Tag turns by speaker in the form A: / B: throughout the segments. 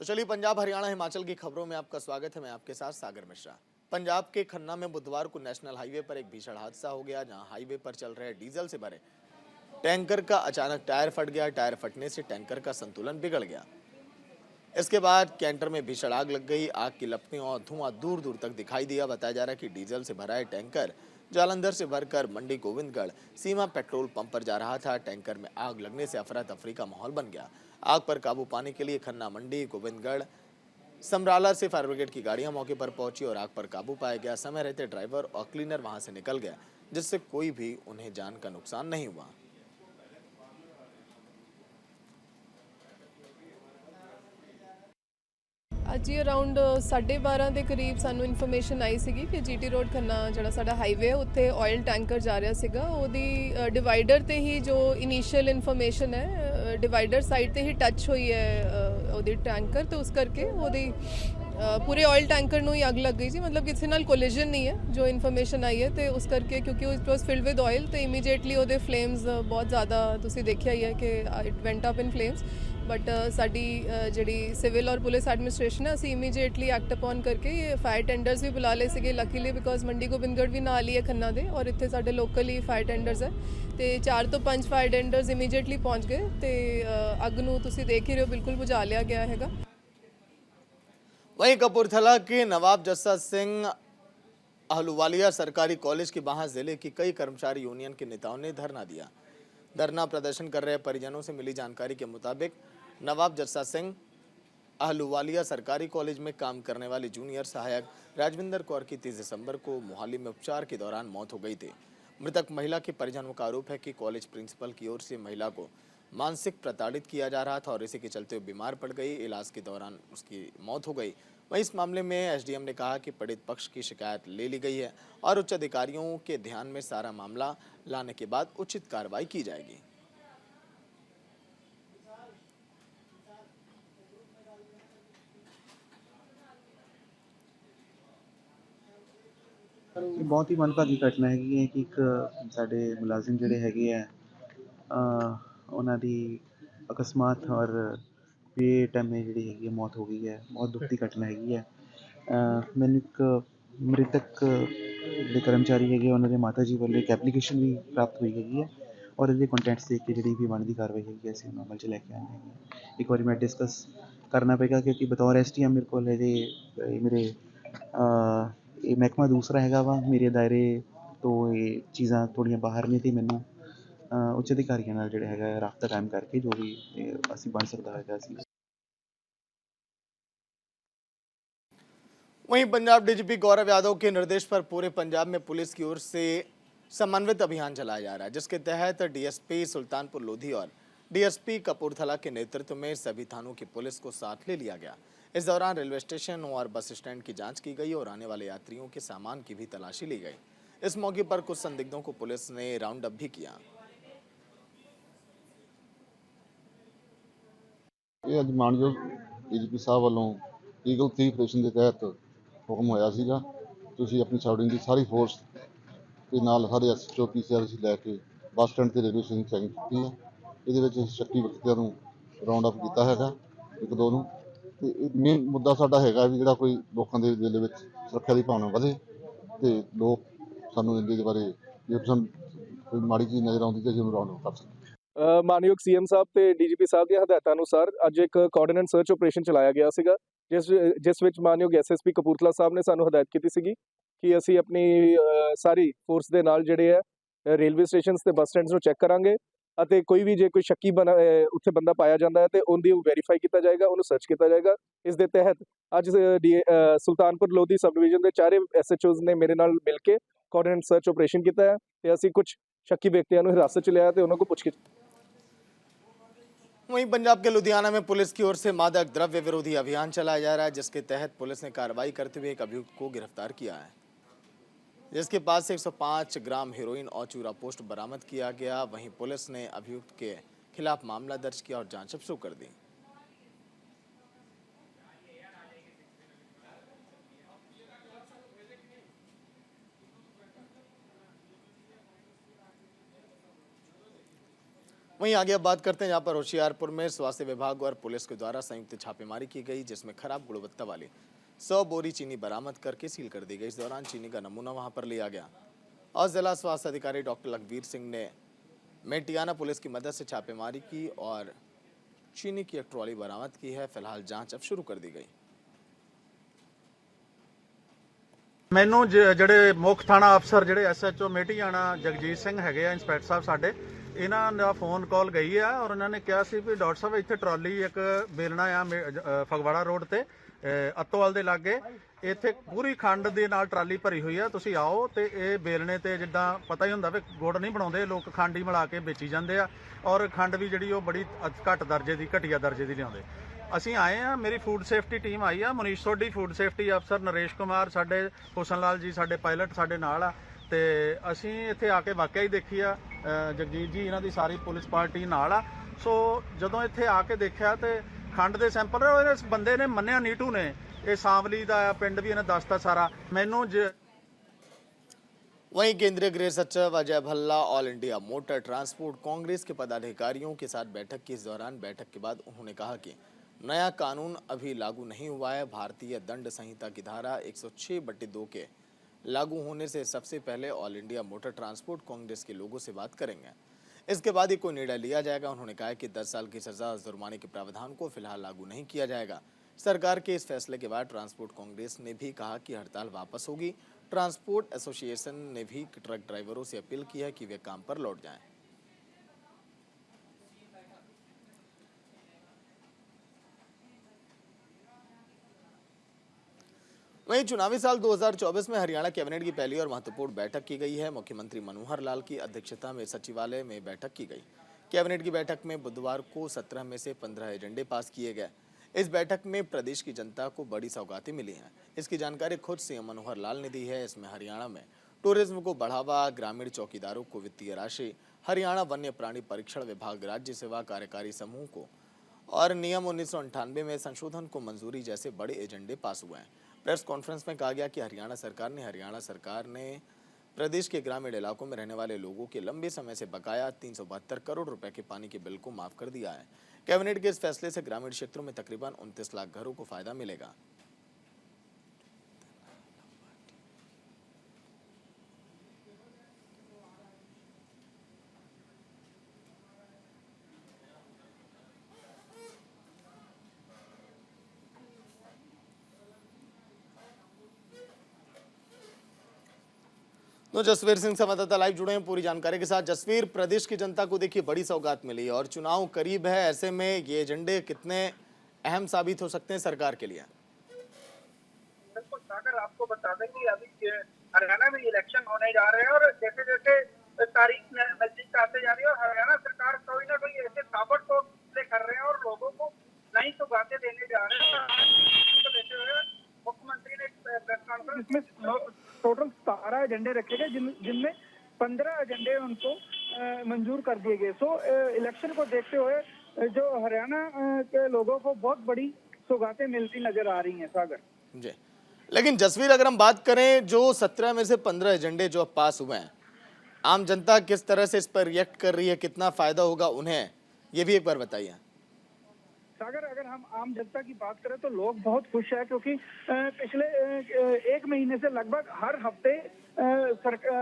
A: तो चलिए पंजाब हरियाणा हिमाचल की खबरों में आपका स्वागत है। मैं आपके साथ सागर मिश्रा। पंजाब के खन्ना में बुधवार को नेशनल हाईवे पर एक भीषण हादसा हो गया, जहां हाईवे पर चल रहे डीजल से भरे टैंकर का अचानक टायर फट गया। टायर फटने से टैंकर का संतुलन बिगड़ गया। इसके बाद कैंटर में भीषण आग लग गई। आग की लपटें और धुआं दूर दूर तक दिखाई दिया। बताया जा रहा है कि डीजल से भरा टैंकर जालंधर से भरकर मंडी गोविंदगढ़ सीमा पेट्रोल पंप पर जा रहा था। टैंकर में आग लगने से अफरा तफरी का माहौल बन गया। आग पर काबू पाने के लिए खन्ना, मंडी गोविंदगढ़, समराला से फायर ब्रिगेड की गाड़ियां मौके पर पहुंची और आग पर काबू पाया गया। समय रहते ड्राइवर और क्लीनर वहां से निकल गया, जिससे कोई भी उन्हें जान का नुकसान नहीं हुआ।
B: ਅੱਜ ਹੀ ਅਰਾਊਂਡ 12:30 ਦੇ ਕਰੀਬ ਸਾਨੂੰ ਇਨਫੋਰਮੇਸ਼ਨ ਆਈ ਸੀਗੀ ਕਿ ਜੀਟੀ ਰੋਡ ਖੰਨਾ ਜਿਹੜਾ ਸਾਡਾ ਹਾਈਵੇ ਹੈ ਉੱਥੇ ਆਇਲ ਟੈਂਕਰ ਜਾ ਰਿਹਾ ਸੀਗਾ। ਉਹਦੀ ਡਿਵਾਈਡਰ ਤੇ ਹੀ ਜੋ ਇਨੀਸ਼ੀਅਲ ਇਨਫੋਰਮੇਸ਼ਨ ਹੈ, ਡਿਵਾਈਡਰ ਸਾਈਡ ਤੇ ਹੀ ਟੱਚ ਹੋਈ ਹੈ ਉਹਦੀ ਟੈਂਕਰ, ਤੇ ਉਸ ਕਰਕੇ ਉਹਦੀ ਪੂਰੇ ਆਇਲ ਟੈਂਕਰ ਨੂੰ ਹੀ ਅੱਗ ਲੱਗ ਗਈ ਸੀ। ਮਤਲਬ ਕਿਸੇ ਨਾਲ ਕੋਲੀਜਨ ਨਹੀਂ ਹੈ ਜੋ ਇਨਫੋਰਮੇਸ਼ਨ ਆਈ ਹੈ, ਤੇ ਉਸ ਕਰਕੇ ਕਿਉਂਕਿ ਉਹ it was filled with oil, ਤੇ ਇਮੀਡੀਏਟਲੀ ਉਹਦੇ ਫਲੇਮਸ ਬਹੁਤ ਜ਼ਿਆਦਾ ਤੁਸੀਂ ਦੇਖਿਆ ਹੀ ਹੈ ਕਿ it went up in flames. But साडी जी सिविल और पुलिस एडमिनिस्ट्रेशन है, असी इमीडिएटली एक्ट अपॉन करके ये फायर टेंडर्स भी बुला ले सके। लकीली बिकॉज मंडी गोबिंदगढ़ भी नाल ही है खन्ना दे, और इत्थे साडे लोकल ही फायर टेंडर्स है, तो 4 तो 5 फायर टेंडर्स इमीडिएटली पहुँच गए, तो अग नूं तुसीं देख ही रहे हो बिल्कुल बुझा लिया गया है।
A: वहीं कपूरथला के नवाब जस्सा सिंह आहलूवालिया सरकारी कॉलेज के बाहर जिले की कई कर्मचारी यूनियन के नेताओं ने धरना दिया। धरना प्रदर्शन कर रहे परिजनों से मिली जानकारी के मुताबिक नवाब जस्सा सिंह आहलूवालिया सरकारी कॉलेज में काम करने वाली जूनियर सहायक राजविंदर कौर की 30 दिसंबर को मोहाली में उपचार के दौरान मौत हो गई थी। मृतक महिला के परिजनों का आरोप है कि कॉलेज प्रिंसिपल की ओर से महिला को मानसिक प्रताड़ित किया जा रहा था और इसी के चलते वो बीमार पड़ गई। इलाज के दौरान उसकी मौत हो गई। वहीं इस मामले में एसडीएम ने कहा कि पीड़ित पक्ष की शिकायत ले ली गई है और उच्च अधिकारियों के ध्यान में सारा मामला लाने के बाद उचित कार्रवाई की जाएगी।
C: ਇਹ ਬਹੁਤ ਹੀ ਮੰਦਭਾਗੀ ਘਟਨਾ ਹੈਗੀ ਹੈ ਕਿ ਇੱਕ ਸਾਡੇ ਮੁਲਾਜ਼ਮ ਜਿਹੜੇ ਹੈਗੇ ਆ ਉਹਨਾਂ ਦੀ ਅਕਸਮਾਤ ਔਰ ਬੇਟਾਈਮੇ ਜਿਹੜੀ ਹੈਗੀ ਹੈ ਮੌਤ ਹੋ ਗਈ ਹੈ। ਬਹੁਤ ਦੁੱਖ ਦੀ ਘਟਨਾ ਹੈਗੀ ਹੈ। ਮੈਨੂੰ ਇੱਕ ਮ੍ਰਿਤਕ ਜਿਹੜੇ ਕਰਮਚਾਰੀ ਹੈਗੇ ਉਹਨਾਂ ਦੇ ਮਾਤਾ ਜੀ ਵੱਲੋਂ ਇੱਕ ਐਪਲੀਕੇਸ਼ਨ ਵੀ ਪ੍ਰਾਪਤ ਹੋਈ ਹੈਗੀ ਹੈ, ਔਰ ਇਹਦੇ ਕੰਟੈਂਟਸ ਦੇਖ ਕੇ ਜਿਹੜੀ ਵੀ ਬਣਦੀ ਕਾਰਵਾਈ ਹੈਗੀ ਹੈ ਅਸੀਂ ਉਹਨੂੰ ਅਮਲ 'ਚ ਲੈ ਕੇ ਆਉਂਦੇ ਹੈਗੇ। ਇੱਕ ਵਾਰੀ ਮੈਂ ਡਿਸਕਸ ਕਰਨਾ ਪਏਗਾ ਕਿਉਂਕਿ ਬਤੌਰ ਐਸਟੀਐਮ ਮੇਰੇ ਕੋਲ ਇਹਦੇ ਮੇਰੇ ਇਹ ਮਹਿਕਮਾ ਦੂਸਰਾ ਹੈਗਾ ਵਾ, ਮੇਰੇ ਦਾਇਰੇ ਤੋਂ ਇਹ ਚੀਜ਼ਾਂ ਥੋੜ੍ਹੀਆਂ ਬਾਹਰ ਨੇ, ਅਤੇ ਮੈਨੂੰ ਉੱਚ ਅਧਿਕਾਰੀਆਂ ਨਾਲ ਜਿਹੜਾ ਹੈਗਾ ਰਾਬਤਾ ਕਾਇਮ ਕਰਕੇ ਜੋ ਵੀ ਅਸੀਂ ਬਣ ਸਕਦਾ ਹੈਗਾ ਅਸੀਂ।
A: वहीं पंजाब डीजीपी गौरव यादव के निर्देश पर पूरे पंजाब में पुलिस की ओर से समन्वित अभियान चलाया जा रहा है, जिसके तहत डीएसपी सुल्तानपुर लोधी और डीएसपी कपूरथला के नेतृत्व में सभी थानों की पुलिस को साथ ले लिया गया। इस दौरान रेलवे स्टेशन और बस स्टैंड की जांच की गई और आने वाले यात्रियों के सामान की भी तलाशी ली गई। इस मौके पर कुछ संदिग्धों को पुलिस ने राउंड अप भी किया।
D: ਇਹ ਅੱਜ ਮਾਨਯੋਗ ਡੀਜੀਪੀ ਸਾਹਿਬ ਵੱਲੋਂ ਈਗਲ 3 ਆਪਰੇਸ਼ਨ ਦੇ ਤਹਿਤ ਹੁਕਮ ਹੋਇਆ ਸੀਗਾ। ਤੁਸੀਂ ਆਪਣੀ ਸਰਾਊਂਡਿੰਗ ਦੀ ਸਾਰੀ ਫੋਰਸ ਦੇ ਨਾਲ ਸਾਰੇ ਐਸਐਚਓ ਪੀਸੀਆਰ ਅਸੀਂ ਲੈ ਕੇ ਬੱਸ ਸਟੈਂਡ ਤੇ ਰੇਲਵੇ ਸਟੇਸ਼ਨ ਚੈਕਿੰਗ ਕੀਤੀ ਹੈ। ਇਹਦੇ ਵਿੱਚ ਸ਼ੱਕੀ ਵਿਅਕਤੀਆਂ ਨੂੰ ਰਾਉਂਡ ਅਪ ਕੀਤਾ ਹੈਗਾ, ਇੱਕ ਦੋ ਨੂੰ। ਤੇ ਇਹ ਮੇਨ ਮੁੱਦਾ ਸਾਡਾ ਹੈਗਾ ਵੀ ਜਿਹੜਾ ਕੋਈ ਲੋਕਾਂ ਦੇ ਦਿਲ ਵਿੱਚ ਸੁਰੱਖਿਆ ਦੀ ਭਾਵਨਾ ਵਧੇ ਤੇ ਲੋਕ ਸਾਨੂੰ ਇਹਦੇ ਬਾਰੇ ਜੇ ਸਾਨੂੰ ਕੋਈ ਮਾੜੀ ਚੀਜ਼ ਨਜ਼ਰ ਆਉਂਦੀ ਤਾਂ ਅਸੀਂ ਉਹਨੂੰ ਰਾਉਂਡ ਅਪ ਕਰ ਸਕਦੇ।
E: ਮਾਨਯੋਗ ਸੀਐਮ ਸਾਹਿਬ ਤੇ ਡੀਜੀਪੀ ਸਾਹਿਬ ਦੀਆਂ ਹਦਾਇਤਾਂ ਅਨੁਸਾਰ ਅੱਜ ਇੱਕ ਕੋਆਰਡੀਨੇਟ ਸਰਚ ਆਪਰੇਸ਼ਨ ਚਲਾਇਆ ਗਿਆ ਸੀਗਾ, ਜਿਸ ਵਿੱਚ ਮਾਨਯੋਗ ਐਸਐਸਪੀ ਕਪੂਰਥਲਾ ਸਾਹਿਬ ਨੇ ਸਾਨੂੰ ਹਦਾਇਤ ਕੀਤੀ ਸੀਗੀ ਕਿ ਅਸੀਂ ਆਪਣੀ ਸਾਰੀ ਫੋਰਸ ਦੇ ਨਾਲ ਜਿਹੜੇ ਹੈ ਰੇਲਵੇ ਸਟੇਸ਼ਨਸ ਤੇ ਬੱਸ ਸਟੈਂਡਸ ਨੂੰ ਚੈੱਕ ਕਰਾਂਗੇ, ਅਤੇ ਕੋਈ ਵੀ ਜੇ ਕੋਈ ਸ਼ੱਕੀ ਉੱਥੇ ਬੰਦਾ ਪਾਇਆ ਜਾਂਦਾ ਹੈ ਤੇ ਉਹਦੀ ਵੈਰੀਫਾਈ ਕੀਤਾ ਜਾਏਗਾ, ਉਹਨੂੰ ਸਰਚ ਕੀਤਾ ਜਾਏਗਾ। ਇਸ ਦੇ ਤਹਿਤ ਅੱਜ ਸੁਲਤਾਨਪੁਰ ਲੋਧੀ ਸਬ ਡਿਵੀਜ਼ਨ ਦੇ ਚਾਰੇ ਐਸਐਚਓਜ਼ ਨੇ ਮੇਰੇ ਨਾਲ ਮਿਲ ਕੇ ਕੋਆਰਡੀਨੇਟ ਸਰਚ ਆਪਰੇਸ਼ਨ ਕੀਤਾ ਹੈ, ਤੇ ਅਸੀਂ ਕੁਝ शक्की व्यक्तियों को हिरासत च लिया तो उन्होंने पूछगिछ।
A: वहीं पंजाब के लुधियाना में पुलिस की ओर से मादक द्रव्य विरोधी अभियान चलाया जा रहा है, जिसके तहत पुलिस ने कार्रवाई करते हुए एक अभियुक्त को गिरफ्तार किया है, जिसके पास से 105 ग्राम हेरोइन और चूरा पोस्ट बरामद किया गया। वहीं पुलिस ने अभियुक्त के खिलाफ मामला दर्ज किया और जांच शुरू कर दी। वहीं आगे अब बात करते हैं जहां पर होशियारपुर में स्वास्थ्य विभाग और पुलिस के द्वारा संयुक्त छापेमारी की गई, जिसमें खराब गुणवत्ता वाली 100 बोरी चीनी बरामद करके सील कर दी गई। इस दौरान चीनी का नमूना वहां पर लिया गया और जिला स्वास्थ्य अधिकारी डॉक्टर लखवीर सिंह ने मेटियाना पुलिस की मदद से छापेमारी की और चीनी की एक ट्रॉली बरामद की है। फिलहाल जांच अब शुरू कर दी गई।
F: ਮੈਨੂੰ ਜਿਹੜੇ ਮੁੱਖ ਥਾਣਾ ਅਫਸਰ ਜਿਹੜੇ ਐਸਐਚਓ ਮੇਟੀਆਣਾ ਜਗਜੀਤ ਸਿੰਘ ਹੈਗੇ ਆ, ਇੰਸਪੈਕਟਰ ਸਾਹਿਬ ਸਾਡੇ, ਇਹਨਾਂ ਦਾ ਫੋਨ ਕਾਲ ਗਈ ਆ ਔਰ ਉਹਨਾਂ ਨੇ ਕਿਹਾ ਸੀ ਵੀ ਡਾਕਟਰ ਸਾਹਿਬ ਇੱਥੇ ਟਰਾਲੀ ਇੱਕ ਬੇਲਣਾ ਆ ਫਗਵਾੜਾ ਰੋਡ ਤੇ ਅੱਤੋਵਾਲ ਦੇ ਲਾਗੇ, ਇੱਥੇ ਪੂਰੀ ਖੰਡ ਦੇ ਨਾਲ ਟਰਾਲੀ ਭਰੀ ਹੋਈ ਆ, ਤੁਸੀਂ ਆਓ ਤੇ ਇਹ ਬੇਲਣੇ ਤੇ ਜਿੱਦਾਂ ਪਤਾ ਹੀ ਹੁੰਦਾ ਵੀ ਗੁੜ ਨਹੀਂ ਬਣਾਉਂਦੇ ਲੋਕ, ਖੰਡ ਹੀ ਮਿਲਾ ਕੇ ਵੇਚੀ ਜਾਂਦੇ ਆ ਔਰ ਖੰਡ ਵੀ ਜਿਹੜੀ ਉਹ ਬੜੀ ਘੱਟ ਦਰਜੇ ਦੀ, ਘਟੀਆ ਦਰਜੇ ਦੀ ਲਿਆਉਂਦੇ। ਅਸੀਂ ਆਏ ਆ, ਮੇਰੀ ਫੂਡ ਸੇਫਟੀ ਟੀਮ ਆਈ ਆ, ਮਨੀਸ਼ ਸੋਢੀ ਫੂਡ ਸੇਫਟੀ ਅਫਸਰ, ਨਰੇਸ਼ ਕੁਮਾਰ ਸਾਡੇ, ਹੁਸਨ ਲਾਲ ਜੀ ਸਾਡੇ ਪਾਇਲਟ ਸਾਡੇ ਨਾਲ ਆ ਤੇ ਅਸੀਂ ਇੱਥੇ ਆ ਕੇ ਵਾਕਿਆ ਹੀ ਦੇਖੀ ਆ, ਜਗਜੀਤ ਜੀ ਇਹਨਾਂ ਦੀ ਸਾਰੀ ਪੁਲਿਸ ਪਾਰਟੀ ਨਾਲ ਆ। ਸੋ ਜਦੋਂ ਇੱਥੇ ਆ ਕੇ ਦੇਖਿਆ ਤੇ ਖੰਡ ਦੇ ਸੈਂਪਲ ਇਸ ਬੰਦੇ ਨੇ ਮੰਨਿਆ, ਨੀਟੂ ਨੇ, ਇਹ ਸਾਂਵਲੀ ਦਾ ਪਿੰਡ ਵੀ ਇਹਨੇ ਦੱਸਤਾ ਸਾਰਾ ਮੈਨੂੰ।
A: वहीं केंद्रीय गृह सचिव Ajay Bhalla all India motor transport Congress के पदाधिकारियों के साथ बैठक की। इस दौरान बैठक के बाद उन्होंने कहा कि नया कानून अभी लागू नहीं हुआ है। भारतीय दंड संहिता की धारा 106/2 के लागू होने से सबसे पहले all India motor transport Congress के लोगों से बात करेंगे, इसके बाद ही कोई निर्णय लिया जाएगा। उन्होंने कहा कि 10 साल की सजा और जुर्माने के प्रावधान को फिलहाल लागू नहीं किया जाएगा। सरकार के इस फैसले के बाद ट्रांसपोर्ट कांग्रेस ने भी कहा कि हड़ताल वापस होगी। ट्रांसपोर्ट एसोसिएशन ने भी ट्रक ड्राइवरों से अपील की है कि वे काम पर लौट जाएं। वहीं चुनावी साल 2024 में हरियाणा कैबिनेट की पहली और महत्वपूर्ण बैठक की गई है। मुख्यमंत्री मनोहर लाल की अध्यक्षता में सचिवालय में बैठक की गई। कैबिनेट की बैठक में बुधवार को 17 में से 15 एजेंडे पास किए गए। इस बैठक में प्रदेश की जनता को बड़ी सौगातें मिली हैं। इसकी जानकारी खुद सीएम मनोहर लाल ने दी है। इसमें हरियाणा में टूरिज्म को बढ़ावा, ग्रामीण चौकीदारों को वित्तीय राशि, हरियाणा वन्य प्राणी परीक्षण विभाग, राज्य सेवा कार्यकारी समूह को और नियम 1998 में संशोधन को मंजूरी जैसे बड़े एजेंडे पास हुए हैं। प्रेस कॉन्फ्रेंस में कहा गया कि हरियाणा सरकार ने प्रदेश के ग्रामीण इलाकों में रहने वाले लोगों के लंबे समय से बकाया 372 करोड़ रुपए के पानी के बिल को माफ कर दिया है। कैबिनेट के इस फैसले से ग्रामीण क्षेत्रों में तकरीबन 29 लाख घरों को फायदा मिलेगा। तो जसवीर सिंह संवाददाता लाइव जुड़े हैं पूरी जानकारी के साथ। जसवीर, प्रदेश की जनता को देखिए बड़ी सौगात मिली और चुनाव करीब है, ऐसे में ये एजेंडे कितने अहम साबित हो सकते हैं सरकार के लिए?
G: बिल्कुल सागर, आपको बता दें कि अभी हरियाणा में इलेक्शन होने जा रहे हैं और जैसे जैसे तारीख नजदीक आते जा रही है और हरियाणा सरकार कोई ना कोई ऐसे ताबड़तोड़ कर रहे हैं और लोगों को नई सौगातें देने जा रहे हैं। तो देते हुए मुख्यमंत्री ने प्रेस कॉन्फ्रेंस में टोटल 17 एजेंडे रखे गए, जिनमें 15 एजेंडे उनको मंजूर कर दिए गए। सो इलेक्शन को देखते हुए जो हरियाणा के लोगों को बहुत बड़ी सौगातें मिलती नजर आ रही हैं सागर
A: जी। लेकिन जसवीर, अगर हम बात करें जो 17 में से 15 एजेंडे जो अब पास हुए हैं, आम जनता किस तरह से इस पर रिएक्ट कर रही है, कितना फायदा होगा उन्हें, ये भी एक बार बताइए।
G: सागर, अगर हम आम जनता की बात करें तो लोग बहुत खुश हैं, क्योंकि पिछले 1 महीने से लगभग हर हफ्ते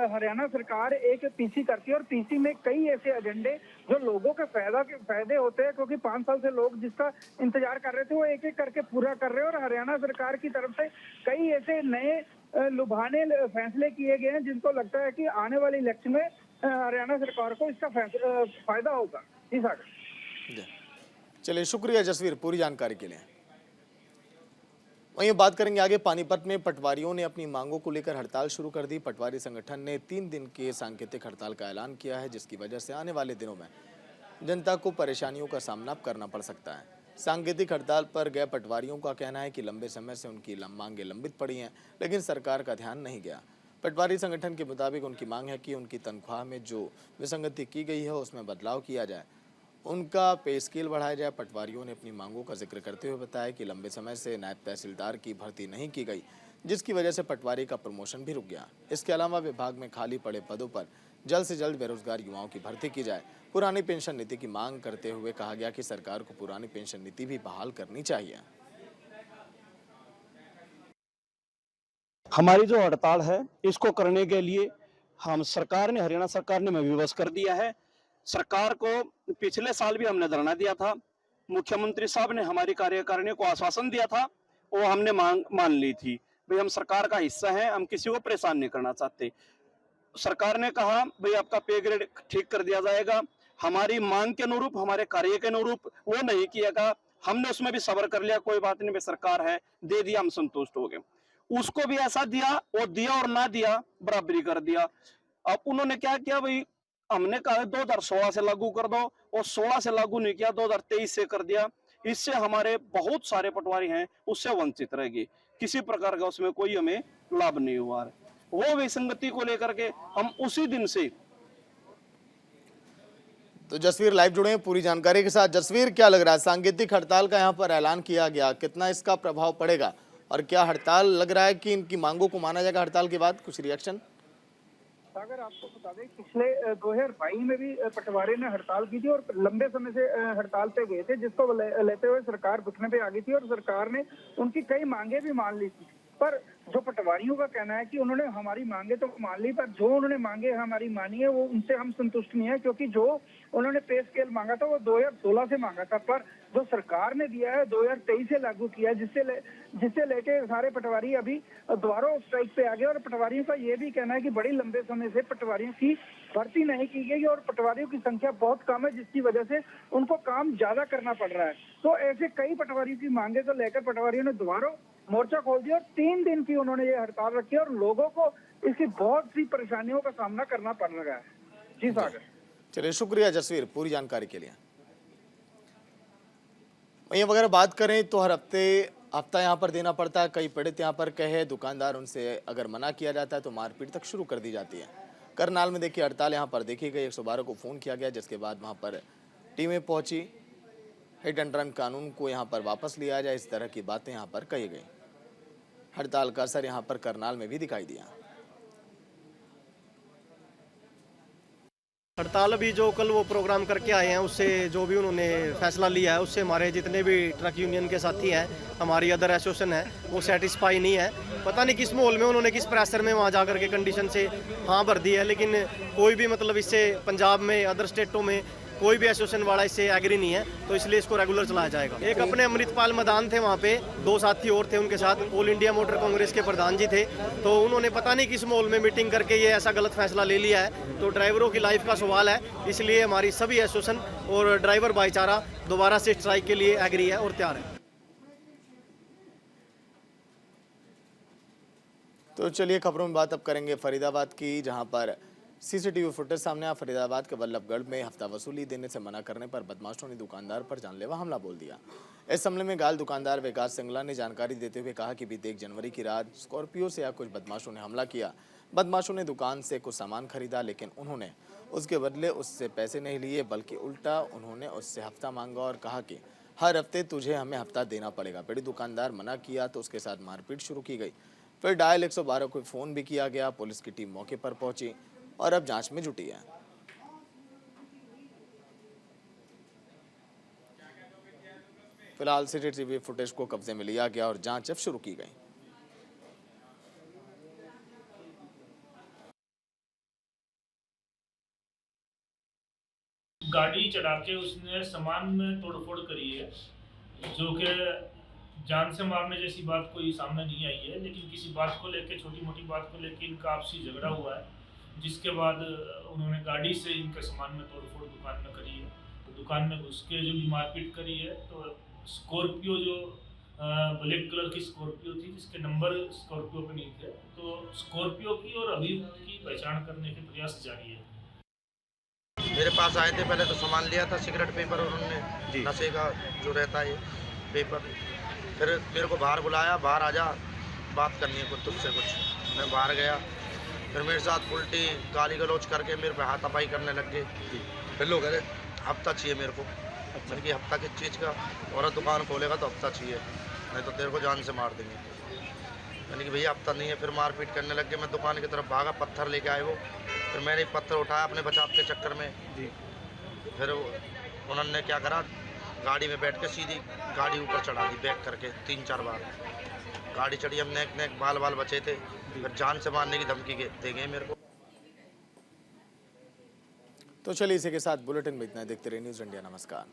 G: हरियाणा सरकार एक पीसी करती है और पीसी में कई ऐसे एजेंडे जो लोगों के फायदे होते हैं, क्योंकि 5 साल से लोग जिसका इंतजार कर रहे थे वो एक एक करके पूरा कर रहे हैं। और हरियाणा सरकार की तरफ से कई ऐसे नए लुभाने फैसले किए गए हैं जिनको लगता है कि आने वाले इलेक्शन में हरियाणा सरकार को इसका फायदा होगा। जी सागर।
A: चलिए, शुक्रिया जसवीर पूरी जानकारी के लिए। वहीं बात करेंगे आगे, पानीपत में पटवारियों ने अपनी मांगों को लेकर हड़ताल शुरू कर दी। पटवारी संगठन ने 3 दिन के सांकेतिक हड़ताल का ऐलान किया है, जिसकी वजह से आने वाले दिनों में जनता को परेशानियों का सामना करना पड़ सकता है। सांकेतिक हड़ताल पर गए पटवारियों का कहना है कि लंबे समय से उनकी मांगें लंबित पड़ी हैं, लेकिन सरकार का ध्यान नहीं गया। पटवारी संगठन के मुताबिक उनकी मांग है कि उनकी तनख्वाह में जो विसंगति की गई है उसमें बदलाव किया जाए, उनका पे स्केल बढ़ाया जाए। पटवारियों ने अपनी मांगों का जिक्र करते हुए बताया कि लंबे समय से नायब तहसीलदार की भर्ती नहीं की गई, जिसकी वजह से पटवारी का प्रमोशन भी रुक गया। इसके अलावा विभाग में खाली पड़े पदों पर जल्द से जल्द बेरोजगार युवाओं की भर्ती की जाए। पुरानी पेंशन नीति की मांग करते हुए कहा गया कि सरकार को पुरानी पेंशन नीति भी बहाल करनी चाहिए।
H: हमारी जो हड़ताल है इसको करने के लिए हम सरकार ने, हरियाणा सरकार ने विवश कर दिया है। सरकार को पिछले साल भी हमने धरना दिया था, मुख्यमंत्री साहब ने हमारी कार्यकारिणी को आश्वासन दिया था, वो हमने मांग मान ली थी। भाई हम सरकार का हिस्सा है, हम किसी को परेशान नहीं करना चाहते। सरकार ने कहा भाई आपका पे ग्रेड ठीक कर दिया जाएगा, हमारी मांग के अनुरूप, हमारे कार्य के अनुरूप वो नहीं किया। हमने उसमें भी सब्र कर लिया, कोई बात नहीं भाई सरकार है, दे दिया, हम संतुष्ट हो गए। उसको भी ऐसा दिया, वो दिया और ना दिया बराबरी कर दिया। अब उन्होंने क्या किया भाई, हमने कहा 2016 से लागू कर दो, और 16 से लागू नहीं किया, 2023 से कर दिया। इससे हमारे बहुत सारे पटवारी हैं उससे वंचित रह गए, किसी प्रकार का उसमें कोई हमें लाभ नहीं हुआ है। वो विसंगति को लेकर के हम उसी दिन से।
A: तो जसवीर लाइव जुड़े हैं पूरी जानकारी के साथ। जसवीर, क्या लग रहा है, सांकेतिक हड़ताल का यहाँ पर ऐलान किया गया, कितना इसका प्रभाव पड़ेगा और क्या हड़ताल लग रहा है कि इनकी मांगों को माना जाएगा हड़ताल के बाद? कुछ रिएक्शन?
G: सागर, आपको बता दें पिछले 2022 में भी पटवारी ने हड़ताल की थी और लंबे समय से हड़ताल पे गए थे, जिसको लेते हुए सरकार रुकने पे आ गई थी और सरकार ने उनकी कई मांगे भी मान ली थी। पर जो पटवारियों का कहना है कि उन्होंने हमारी मांगे तो मान ली, पर जो उन्होंने मांगे हमारी मानी है वो उनसे हम संतुष्ट नहीं है, क्योंकि जो उन्होंने पे स्केल मांगा था वो 2016 से मांगा था, पर जो सरकार ने दिया है 2023 से लागू किया है, जिससे लेके सारे पटवारी अभी दोबारा स्ट्राइक पे आ गए। और पटवारियों का ये भी कहना है कि बड़ी लंबे समय से पटवारियों की भर्ती नहीं की गई और पटवारियों की संख्या बहुत कम है, जिसकी वजह से उनको काम ज्यादा करना पड़ रहा है। तो ऐसे कई पटवारियों की मांगे को लेकर पटवारियों ने दोबारा मोर्चा खोल दिया और 3 दिन की उन्होंने ये हड़ताल रखी और लोगों को इसकी बहुत सी परेशानियों का सामना करना पड़ रहा है। जी सागर।
A: चलिए, शुक्रिया जसवीर पूरी जानकारी के लिए। वहीं अगर बात करें तो हर हफ्ता यहाँ पर देना पड़ता है। कई पीड़ित यहाँ पर कहे दुकानदार, उनसे अगर मना किया जाता है तो मारपीट तक शुरू कर दी जाती है। करनाल में देखिए हड़ताल यहाँ पर देखी गई, 112 को फोन किया गया, जिसके बाद वहाँ पर टीमें पहुंची, हिट एंड रन कानून को यहाँ पर वापस लिया जाए, इस तरह की बातें यहाँ पर कही गई। हड़ताल का असर यहाँ पर करनाल में भी दिखाई दिया।
I: हड़ताल अभी जो कल वो प्रोग्राम करके आए हैं, उससे जो भी उन्होंने फैसला लिया है उससे हमारे जितने भी ट्रक यूनियन के साथी हैं, हमारी अदर एसोसिएशन है, वो सेटिस्फाई नहीं है। पता नहीं किस माहौल में उन्होंने, किस प्रेशर में वहाँ जा करके कंडीशन से हाँ भर दी है, लेकिन कोई भी मतलब इससे पंजाब में, अदर स्टेटों में कोई भी एसोसिएशन वाला इससे एग्री नहीं है, तो इसलिए इसको रेगुलर चलाया जाएगा। एक अपने अमृतपाल मैदान थे, वहाँ पे 2 साथी और थे उनके साथ, ऑल इंडिया मोटर कांग्रेस के प्रधान जी थे, तो उन्होंने पता नहीं किस माहौल में मीटिंग करके ये ऐसा गलत फैसला ले लिया है। तो ड्राइवरों की लाइफ का सवाल है, इसलिए हमारी सभी एसोसिएशन और ड्राइवर भाईचारा दोबारा से स्ट्राइक के लिए एग्री है और तैयार है।
A: तो चलिए खबरों में बात अब करेंगे फरीदाबाद की, जहां पर सीसीटीवी फुटेज सामने आया। फरीदाबाद के वल्लभगढ़ में हफ्ता वसूली देने से मना करने पर बदमाशों ने दुकानदार पर जानलेवा हमला बोल दिया। इस हमले में घायल दुकानदार विकास सिंगला ने जानकारी देते हुए कहा कि बीते 1 जनवरी की रात स्कॉर्पियो से कुछ बदमाशों ने हमला किया। बदमाशों ने दुकान से कुछ सामान खरीदा, लेकिन उन्होंने उसके बदले उससे पैसे नहीं लिए, बल्कि उल्टा उन्होंने उससे हफ्ता मांगा और कहा कि हर हफ्ते तुझे हमें हफ्ता देना पड़ेगा। पीड़ित दुकानदार मना किया तो उसके साथ मारपीट शुरू की गई। फिर डायल 112 को फोन भी किया गया। पुलिस की टीम मौके पर पहुंची और अब जांच में जुटी है। फिलहाल सीसीटीवी फुटेज को कब्जे में लिया गया और जांच अब शुरू की गई।
J: गाड़ी चढ़ा के उसने सामान में तोड़फोड़ करी है, जो कि जान से मारने जैसी बात कोई सामने नहीं आई है, लेकिन किसी बात को लेके, छोटी मोटी बात को लेके इनका आपसी झगड़ा हुआ है, जिसके बाद उन्होंने गाड़ी से इनके सामान में तोड़फोड़ दुकान में करी है। तो दुकान में घुस के जो भी मारपीट करी है, तो स्कॉर्पियो जो ब्लैक कलर की स्कॉर्पियो थी, जिसके नंबर स्कॉर्पियो पे नहीं थे, तो स्कॉर्पियो की और अभियुक्त की पहचान करने के प्रयास जारी है।
K: मेरे पास आए थे, पहले तो सामान लिया था, सिगरेट पेपर, और उन्होंने नशे का जो रहता है पेपर, फिर मेरे को बाहर बुलाया, बाहर आ जा, बात करनी है कुछ तुझसे कुछ। मैं बाहर गया, फिर मेरे साथ उल्टी गाली गलौज करके मेरे पे हाथापाई करने लग गए। फिर लोग कह रहे हफ्ता चाहिए मेरे को। मैंने कि हफ्ता किस चीज़ का? और दुकान खोलेगा तो हफ्ता चाहिए, नहीं तो तेरे को जान से मार देंगे। मैंने कि भैया हफ्ता नहीं है। फिर मारपीट करने लग गए। मैं दुकान की तरफ भागा, पत्थर लेके आए वो, फिर मैंने पत्थर उठाया अपने बचाव के चक्कर में
E: जी।
K: फिर उन्होंने क्या करा, गाड़ी में बैठ के सीधी गाड़ी ऊपर चढ़ा दी, बैक करके 3-4 बार गाड़ी चढ़ी। हम नेक नेक बाल बाल बचे थे, फिर जान से मारने की धमकी दे गए मेरे को।
A: तो चलिए इसी के साथ बुलेटिन में इतना। देखते रहिए न्यूज़ इंडिया। नमस्कार।